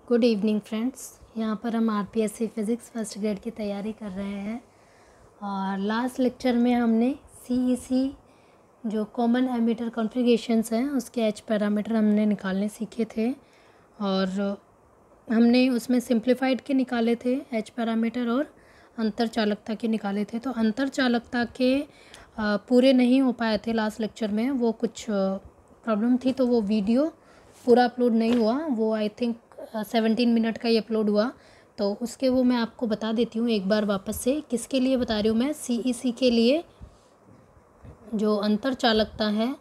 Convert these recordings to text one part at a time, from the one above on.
Good evening friends. यहाँ पर हम आरपीएससी फिज़िक्स फर्स्ट ग्रेड की तैयारी कर रहे हैं और लास्ट लेक्चर में हमने सीईसी जो कॉमन एमिटर कॉन्फ़िगरेशंस हैं उसके एच पैरामीटर हमने निकालने सीखे थे और हमने उसमें सिंप्लीफाइड के निकाले थे एच पैरामीटर और अंतर चालकता के निकाले थे। तो अंतर चालकता के पूरे नहीं हो पाए थे लास्ट लेक्चर में, वो कुछ प्रॉब्लम थी तो वो वीडियो पूरा अपलोड नहीं हुआ। वो आई थिंक 17 मिनट का ही अपलोड हुआ, तो उसके वो मैं आपको बता देती हूँ एक बार वापस से। किसके लिए बता रही हूँ मैं? सीईसी के लिए जो अंतर चालकता है,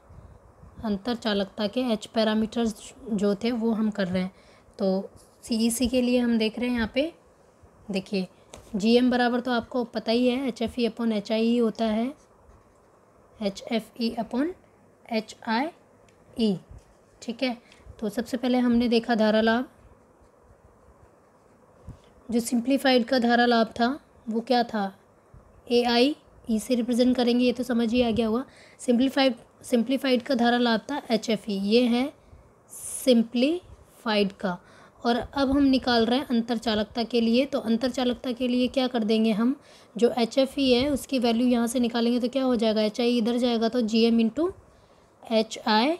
अंतर चालकता के एच पैरामीटर्स जो थे वो हम कर रहे हैं। तो सीईसी के लिए हम देख रहे हैं यहाँ पे, देखिए जीएम बराबर तो आपको पता ही है H F E upon H I E होता है, H F E upon H I E. ठीक है, तो सबसे पहले हमने देखा धारा लाभ। जो सिंप्लीफाइड का धारा लाभ था वो क्या था? ए आई ई से रिप्रेजेंट करेंगे, ये तो समझ ही आ गया हुआ। सिंप्लीफाइड का धारा लाभ था एच एफ ई, ये है सिंप्लीफाइड का। और अब हम निकाल रहे हैं अंतर चालकता के लिए। तो अंतर चालकता के लिए क्या कर देंगे हम, जो एच एफ ई है उसकी वैल्यू यहाँ से निकालेंगे तो क्या हो जाएगा, एच आई इधर जाएगा तो G M into H I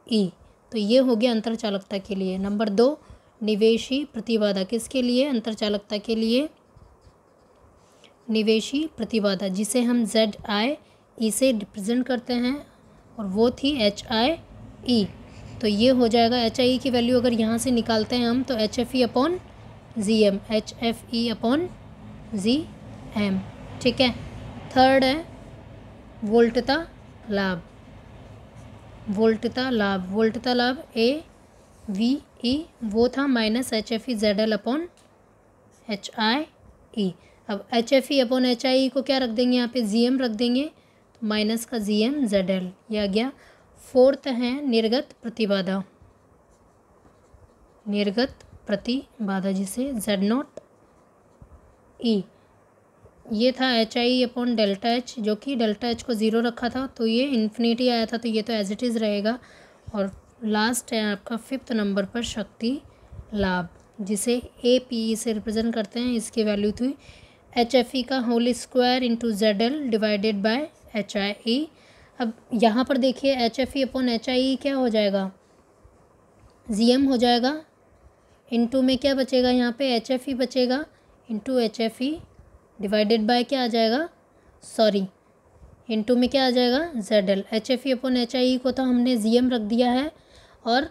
E. तो ये हो गया अंतर चालकता के लिए। नंबर 2 निवेशी प्रतिबाधा। किसके लिए? अंतर चालकता के लिए निवेशी प्रतिबाधा, जिसे हम जेड आई ई से रिप्रेजेंट करते हैं और वो थी एच आई ई। तो ये हो जाएगा एच आई ई की वैल्यू अगर यहाँ से निकालते हैं हम तो H F E upon G M, H F E upon G M. ठीक है, थर्ड है वोल्टता लाभ। वोल्टता लाभ, वोल्टता लाभ ए वी ई, वो था minus H F E Z L upon H I E. अब H F E upon H I E को क्या रख देंगे यहाँ पे, जी एम रख देंगे, तो माइनस का जी एम जेड एल, ये आ गया। फोर्थ है निर्गत प्रतिबाधा, निर्गत प्रतिबाधा जिसे जेड नॉट ई, ये था H I upon delta H, जो कि डेल्टा एच को ज़ीरो रखा था तो ये इन्फिनिटी आया था, तो ये तो एज इट इज़ रहेगा। और लास्ट है आपका 5th नंबर पर शक्ति लाभ, जिसे ए पी ई से रिप्रेजेंट करते हैं। इसकी वैल्यू थी एच एफ ई का whole square into Z L divided by H I E. अब यहाँ पर देखिए H F E upon H I E क्या हो जाएगा, जी एम हो जाएगा, इंटू में क्या बचेगा यहाँ पे, एच एफ ई बचेगा, into H F E divided by क्या आ जाएगा, सॉरी इंटू में क्या आ जाएगा, Z L. H F E upon H I E को तो हमने जी एम रख दिया है और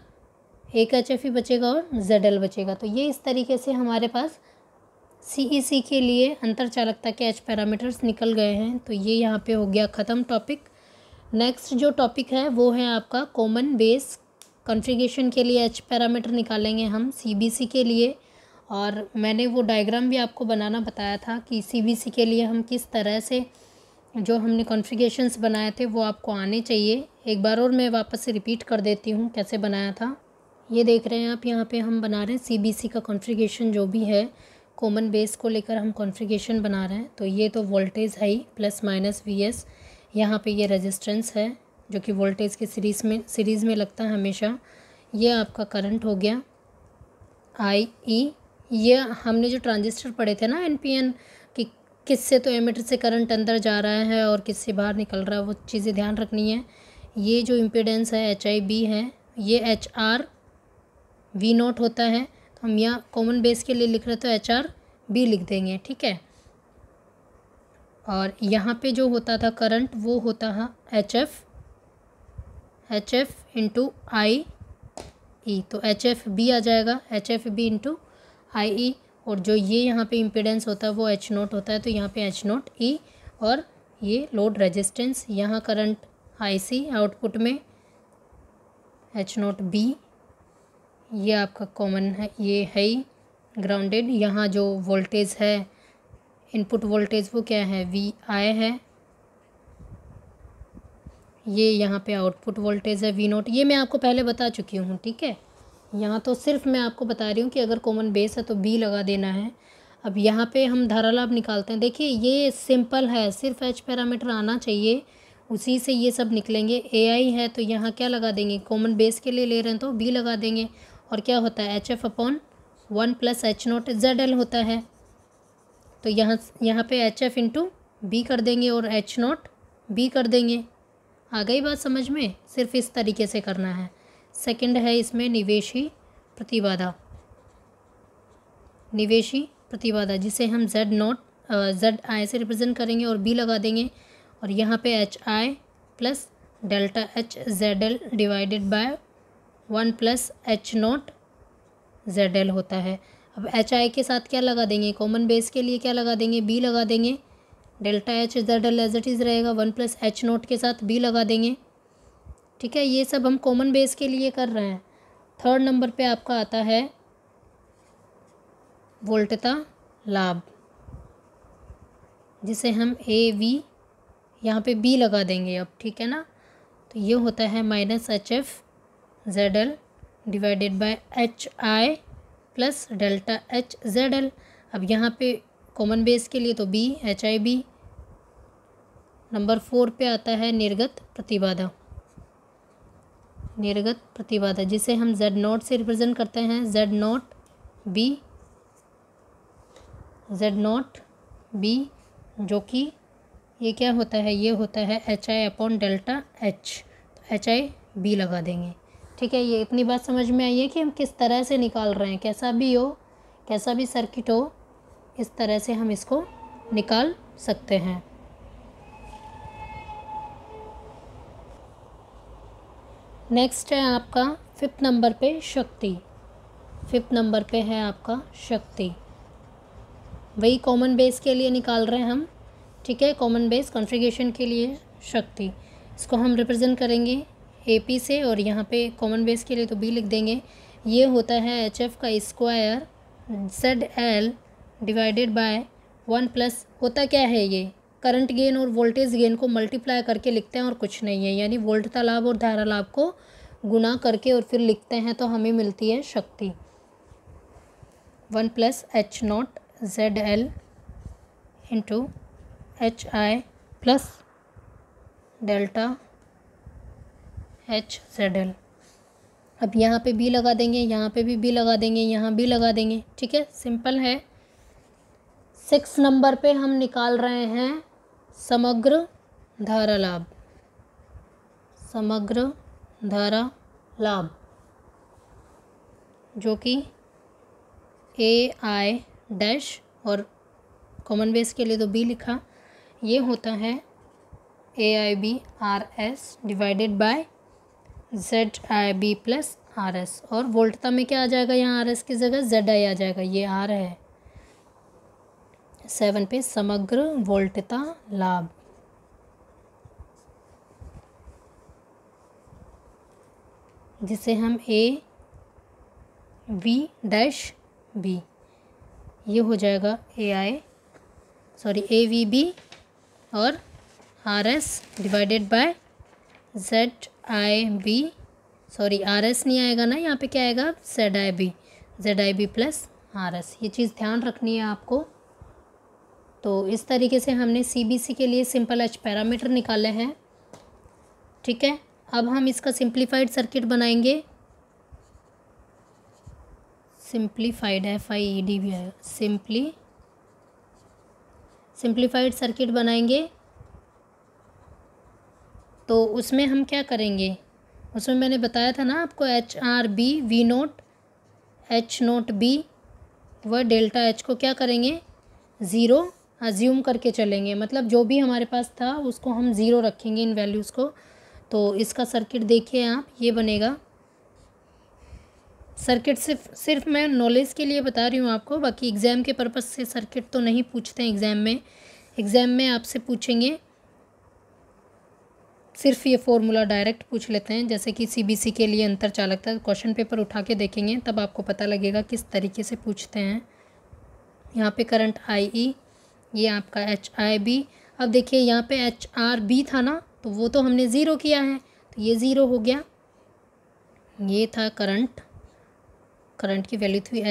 एक एच एफ ई बचेगा और जेड एल बचेगा। तो ये इस तरीके से हमारे पास सीईसी के लिए अंतर चालकता के एच पैरामीटर्स निकल गए हैं। तो ये यहाँ पे हो गया ख़त्म टॉपिक। नेक्स्ट जो टॉपिक है वो है आपका कॉमन बेस कॉन्फ़िगरेशन के लिए एच पैरामीटर निकालेंगे हम सीबीसी के लिए। और मैंने वो डायग्राम भी आपको बनाना बताया था कि सीबीसी के लिए हम किस तरह से जो हमने कॉन्फ़िगरेशंस बनाए थे वो आपको आने चाहिए। एक बार और मैं वापस से रिपीट कर देती हूँ कैसे बनाया था। ये देख रहे हैं आप, यहाँ पे हम बना रहे हैं सीबीसी का कॉन्फ़िगरेशन जो भी है, कॉमन बेस को लेकर हम कॉन्फ़िगरेशन बना रहे हैं। तो ये तो वोल्टेज है ही प्लस माइनस वी एस, यहाँ पे ये रेजिस्टेंस है जो कि वोल्टेज के सीरीज़ में लगता है हमेशा। ये आपका करंट हो गया आई ई। ये हमने जो ट्रांजिस्टर पढ़े थे ना एनपीएन, कि किससे तो एमिटर से करंट अंदर जा रहा है और किससे बाहर निकल रहा है, वो चीज़ें ध्यान रखनी है। ये जो इम्पीडेंस है एच आई बी है, ये एच आर वी नॉट होता है, तो हम यहाँ कॉमन बेस के लिए लिख रहे तो एच आर बी लिख देंगे। ठीक है, और यहाँ पे जो होता था करंट वो होता है एच एफ इंटू आई ई, तो एच एफ बी आ जाएगा, एच एफ बी इंटू आई ई। और जो ये यहाँ पे इम्पीडेंस होता है वो एच नोट होता है, तो यहाँ पे एच नोट ई। और ये लोड रेजिस्टेंस, यहाँ करंट आई सी आउटपुट में, एच नोट बी, ये आपका कॉमन है, ये है ही ग्राउंडेड। यहाँ जो वोल्टेज है इनपुट वोल्टेज वो क्या है, वी आई है। ये यहाँ पे आउटपुट वोल्टेज है वी नोट, ये मैं आपको पहले बता चुकी हूँ। ठीक है, यहाँ तो सिर्फ मैं आपको बता रही हूँ कि अगर कॉमन बेस है तो बी लगा देना है। अब यहाँ पे हम धारा लाभ निकालते हैं। देखिए ये सिंपल है, सिर्फ एच पैरामीटर आना चाहिए, उसी से ये सब निकलेंगे। ए आई है तो यहाँ क्या लगा देंगे, कॉमन बेस के लिए ले रहे हैं तो बी लगा देंगे। और क्या होता है H F upon 1 plus H note Z L होता है। तो यहाँ पे एच एफ इंटू बी कर देंगे और एच नोट बी कर देंगे। आ गई बात समझ में? सिर्फ इस तरीके से करना है। सेकंड है इसमें निवेशी प्रतिबाधा, निवेशी प्रतिबाधा जिसे हम जेड नोट जेड आई से रिप्रेजेंट करेंगे और बी लगा देंगे, और यहाँ पे H I plus delta H Z L divided bye 1 plus H note Z L होता है। अब एच आई के साथ क्या लगा देंगे, कॉमन बेस के लिए क्या लगा देंगे, बी लगा देंगे। Delta H Z L as it is रहेगा, 1 प्लस एच नोट के साथ बी लगा देंगे। ठीक है, ये सब हम कॉमन बेस के लिए कर रहे हैं। थर्ड नंबर पे आपका आता है वोल्टता लाभ, जिसे हम ए वी यहाँ पे बी लगा देंगे अब। ठीक है ना, तो ये होता है minus H F Z L divided by H I plus delta H Z L. अब यहाँ पे कॉमन बेस के लिए तो B, H I B. Number 4 पे आता है निर्गत प्रतिबाधा, निर्गत प्रतिबाधा जिसे हम जेड नोट से रिप्रेजेंट करते हैं, Z naught B, Z naught B, जो कि ये क्या होता है, ये होता है H I upon delta H. तो एच आई बी लगा देंगे। ठीक है, ये इतनी बात समझ में आई है कि हम किस तरह से निकाल रहे हैं। कैसा भी हो, कैसा भी सर्किट हो, इस तरह से हम इसको निकाल सकते हैं। नेक्स्ट है आपका 5th नंबर पे शक्ति। 5th नंबर पे है आपका शक्ति। वही कॉमन बेस के लिए निकाल रहे हैं हम। ठीक है, कॉमन बेस कॉन्फ़िगरेशन के लिए शक्ति, इसको हम रिप्रेजेंट करेंगे ए पी से, और यहाँ पे कॉमन बेस के लिए तो बी लिख देंगे। ये होता है एच एफ का square Z L divided bye 1 plus, होता क्या है, ये करंट गेन और वोल्टेज गेन को मल्टीप्लाई करके लिखते हैं और कुछ नहीं है। यानी वोल्टता लाभ और धारा लाभ को गुना करके और फिर लिखते हैं तो हमें मिलती है शक्ति। 1 plus H not Z L into H I plus delta H Z L. अब यहाँ पे बी लगा देंगे, यहाँ पे भी बी लगा देंगे, यहाँ भी लगा देंगे। ठीक है, सिंपल है। 6 नंबर पे हम निकाल रहे हैं समग्र धारा लाभ, समग्र धारा लाभ, जो कि ए आई डैश और कॉमन बेस के लिए तो बी लिखा। ये होता है A I B R S divided by Z I B plus R S, और वोल्टता में क्या आ जाएगा, यहाँ आर एस की जगह जेड आई आ जाएगा, ये आर है। 7 पे समग्र वोल्टता लाभ, जिसे हम ए वी डैश बी, ये हो जाएगा ए वी बी और R S divided by Z I B, R S नहीं आएगा ना, यहाँ पे क्या आएगा, Z I B plus R S. ये चीज़ ध्यान रखनी है आपको। तो इस तरीके से हमने सी बी सी के लिए सिंपल एच पैरामीटर निकाले हैं। ठीक है, अब हम इसका सिंप्लीफाइड सर्किट बनाएंगे। सिंप्लीफाइड FIED भी है, सिंप्लीफाइड सर्किट बनाएंगे। तो उसमें हम क्या करेंगे, उसमें मैंने बताया था ना आपको, H R B V naught H naught B व डेल्टा एच को क्या करेंगे, ज़ीरो अज्यूम करके चलेंगे। मतलब जो भी हमारे पास था उसको हम ज़ीरो रखेंगे, इन वैल्यूज़ को। तो इसका सर्किट देखिए आप, ये बनेगा। सर्किट सिर्फ मैं नॉलेज के लिए बता रही हूँ आपको, बाकी एग्ज़ाम के पर्पज़ से सर्किट तो नहीं पूछते हैं एग्ज़ाम में आपसे पूछेंगे सिर्फ ये फॉर्मूला डायरेक्ट पूछ लेते हैं। जैसे कि CBC के लिए अंतर चालकता, क्वेश्चन पेपर उठा के देखेंगे तब आपको पता लगेगा किस तरीके से पूछते हैं। यहाँ पे करंट IE, ये आपका HIB। अब देखिए यहाँ पे HRB था ना, तो वो तो हमने ज़ीरो किया है, तो ये ज़ीरो हो गया। ये था करंट की वैल्यू थी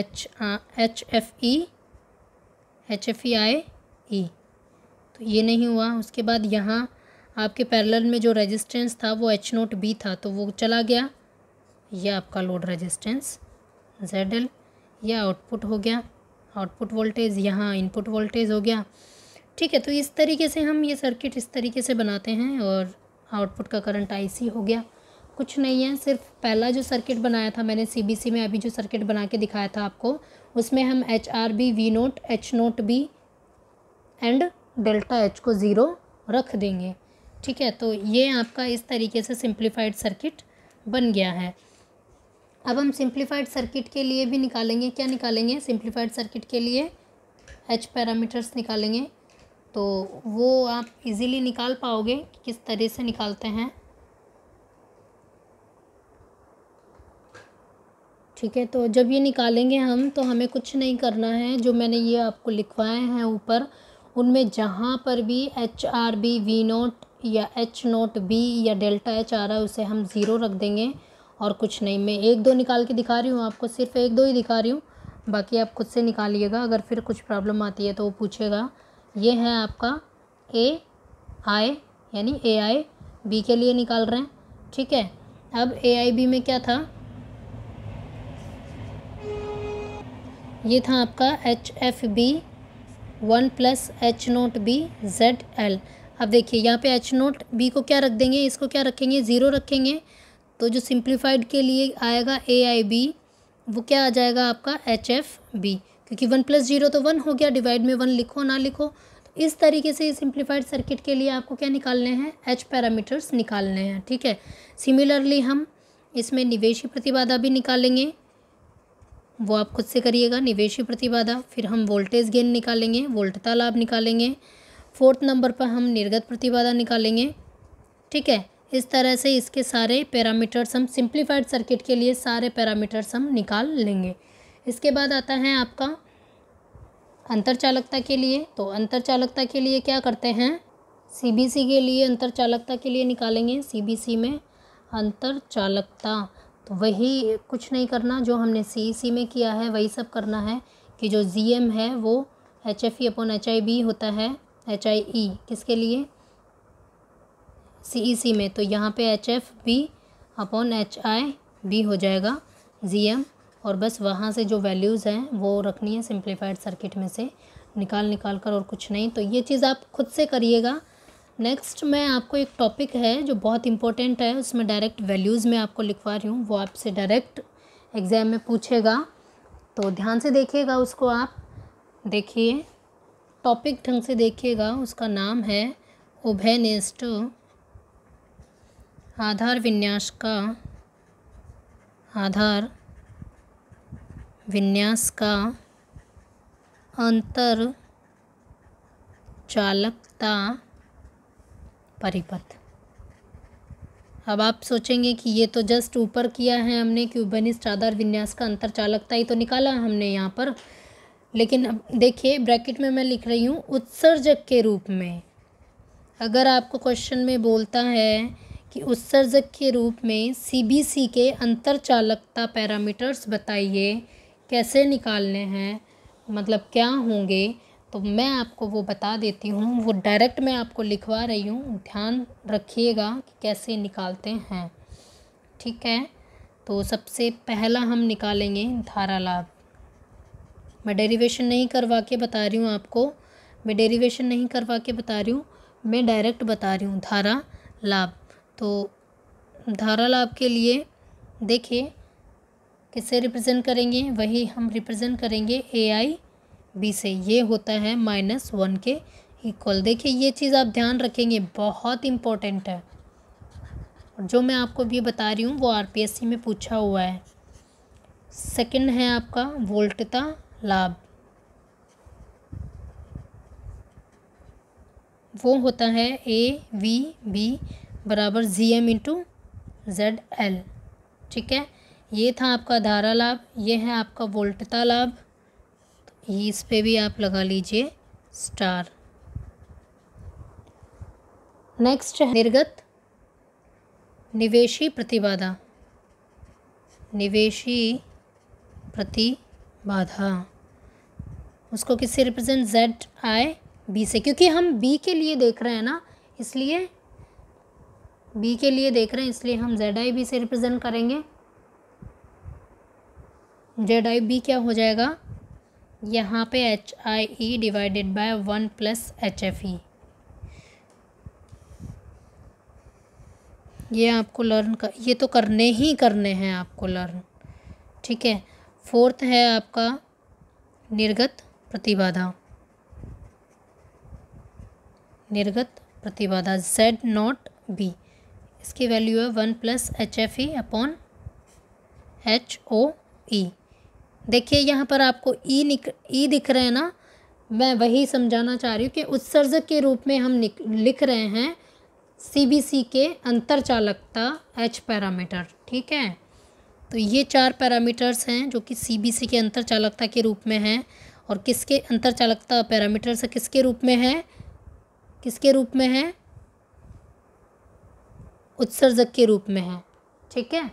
HFEI, तो ये नहीं हुआ। उसके बाद यहाँ आपके पैरेलल में जो रेजिस्टेंस था वो H0B था, तो वो चला गया। ये आपका लोड रेजिस्टेंस ZL, ये आउटपुट हो गया, आउटपुट वोल्टेज, यहाँ इनपुट वोल्टेज हो गया। ठीक है, तो इस तरीके से हम ये सर्किट इस तरीके से बनाते हैं और आउटपुट का करंट आईसी हो गया। कुछ नहीं है, सिर्फ पहला जो सर्किट बनाया था मैंने सीबीसी में, अभी जो सर्किट बना के दिखाया था आपको, उसमें हम HRB, V0, H0B and delta H को 0 रख देंगे। ठीक है, तो ये आपका इस तरीके से सिंप्लीफाइड सर्किट बन गया है। अब हम सिंप्लीफाइड सर्किट के लिए भी निकालेंगे, क्या निकालेंगे सिंप्लीफाइड सर्किट के लिए, H पैरामीटर्स निकालेंगे। तो वो आप इजीली निकाल पाओगे कि किस तरह से निकालते हैं। ठीक है, तो जब ये निकालेंगे हम, तो हमें कुछ नहीं करना है, जो मैंने ये आपको लिखवाए हैं ऊपर, उनमें जहाँ पर भी HRB, V0 या H0B या डेल्टा H आ रहा है उसे हम 0 रख देंगे और कुछ नहीं। मैं 1-2 निकाल के दिखा रही हूँ आपको, सिर्फ 1-2 ही दिखा रही हूँ, बाकी आप खुद से निकालिएगा। अगर फिर कुछ प्रॉब्लम आती है तो वो पूछेगा। ये है आपका AI, यानी AI B के लिए निकाल रहे हैं। ठीक है, अब AIB में क्या था, ये था आपका HFB 1 + H0B ZL। अब देखिए यहाँ पे H0B को क्या रख देंगे, इसको क्या रखेंगे, 0 रखेंगे। तो जो सिंप्लीफाइड के लिए आएगा AIB, वो क्या आ जाएगा आपका HFB, क्योंकि 1 + 0 तो 1 हो गया, डिवाइड में 1 लिखो ना लिखो। तो इस तरीके से सिंप्लीफाइड सर्किट के लिए आपको क्या निकालने हैं, H पैरामीटर्स निकालने हैं। ठीक है, सिमिलरली हम इसमें निवेशी प्रतिबाधा भी निकालेंगे, वो आप खुद से करिएगा, निवेशी प्रतिबाधा। फिर हम वोल्टेज गेन निकालेंगे, वोल्टता लाभ निकालेंगे। 4th नंबर पर हम निर्गत प्रतिबाधा निकालेंगे। ठीक है, इस तरह से इसके सारे पैरामीटर्स हम सिंप्लीफाइड सर्किट के लिए सारे पैरामीटर्स हम निकाल लेंगे। इसके बाद आता है आपका अंतरचालकता के लिए। तो अंतरचालकता के लिए क्या करते हैं, सीबीसी के लिए अंतरचालकता के लिए निकालेंगे। सीबीसी में अंतरचालकता, तो वही कुछ नहीं करना जो हमने सीईसी में किया है, वही सब करना है कि जो जीएम है वो HFE/HIB होता है। HIE किसके लिए, सीईसी में, तो यहाँ पे HFB/HIB हो जाएगा जीएम, और बस वहाँ से जो वैल्यूज़ हैं वो रखनी है सिंप्लीफाइड सर्किट में से निकाल कर, और कुछ नहीं। तो ये चीज़ आप खुद से करिएगा। नेक्स्ट मैं आपको एक टॉपिक है जो बहुत इंपॉर्टेंट है, उसमें डायरेक्ट वैल्यूज़ में आपको लिखवा रही हूँ, वो आपसे डायरेक्ट एग्ज़ाम में पूछेगा, तो ध्यान से देखिएगा उसको। आप देखिए, टॉपिक ढंग से देखिएगा। उसका नाम है उभयनिष्ठ आधार विन्यास का अंतर चालकता परिपथ। अब आप सोचेंगे कि ये तो जस्ट ऊपर किया है हमने कि उभयनिष्ठ आधार विन्यास का अंतर चालकता ही तो निकाला हमने यहाँ पर, लेकिन अब देखिए ब्रैकेट में मैं लिख रही हूँ उत्सर्जक के रूप में। अगर आपको क्वेश्चन में बोलता है कि उत्सर्जक के रूप में सीबीसी के अंतर चालकता पैरामीटर्स बताइए, कैसे निकालने हैं, मतलब क्या होंगे, तो मैं आपको वो बता देती हूँ। वो डायरेक्ट मैं आपको लिखवा रही हूँ, ध्यान रखिएगा कि कैसे निकालते हैं। ठीक है, तो सबसे पहला हम निकालेंगे धारा लाभ। मैं डेरिवेशन नहीं करवा के बता रही हूँ आपको, मैं डायरेक्ट बता रही हूँ धारा लाभ। तो धारा लाभ के लिए देखिए किससे रिप्रेजेंट करेंगे, वही हम रिप्रेजेंट करेंगे AIB से। ये होता है -1 के इक्वल। देखिए ये चीज़ आप ध्यान रखेंगे, बहुत इम्पोर्टेंट है। जो मैं आपको भी बता रही हूँ वो RPSC में पूछा हुआ है। सेकंड है आपका वोल्टता लाभ, वो होता है AVB = GM/ZL। ठीक है, ये था आपका धारा लाभ, ये है आपका वोल्टता लाभ। तो इस पे भी आप लगा लीजिए स्टार। नेक्स्ट है निर्गत निवेशी प्रतिबाधा। उसको किससे रिप्रेजेंट, ZIB से, क्योंकि हम B के लिए देख रहे हैं ना, इसलिए हम ZIB से रिप्रेजेंट करेंगे। जेड आई बी क्या हो जाएगा, यहाँ पे H I E divided bye 1 plus H F ई। ये आपको लर्न कर, ये तो करने ही करने हैं आपको लर्न, ठीक है। फोर्थ है आपका निर्गत प्रतिबाधा। निर्गत प्रतिबाधा जेड नॉट बी, इसकी वैल्यू है 1 plus H F E upon H O E. देखिए यहाँ पर आपको ई दिख रहे हैं ना, मैं वही समझाना चाह रही हूँ कि उत्सर्जक के रूप में हम लिख रहे हैं सीबीसी के अंतरचालकता एच पैरामीटर, ठीक है। तो ये 4 पैरामीटर्स हैं जो कि सीबीसी के अंतरचालकता के रूप में हैं, और किसके अंतरचालकता पैरामीटर से किसके रूप में है, किसके रूप में है, उत्सर्जक के रूप में है, ठीक है।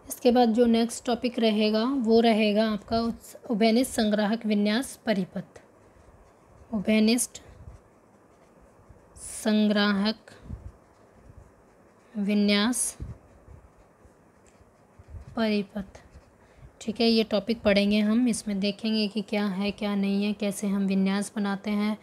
इसके बाद जो नेक्स्ट टॉपिक रहेगा वो रहेगा आपका उभयनिष्ठ संग्राहक विन्यास परिपथ। उभयनिष्ठ संग्राहक विन्यास परिपथ, ठीक है। ये टॉपिक पढ़ेंगे हम, इसमें देखेंगे कि क्या है क्या नहीं है, कैसे हम विन्यास बनाते हैं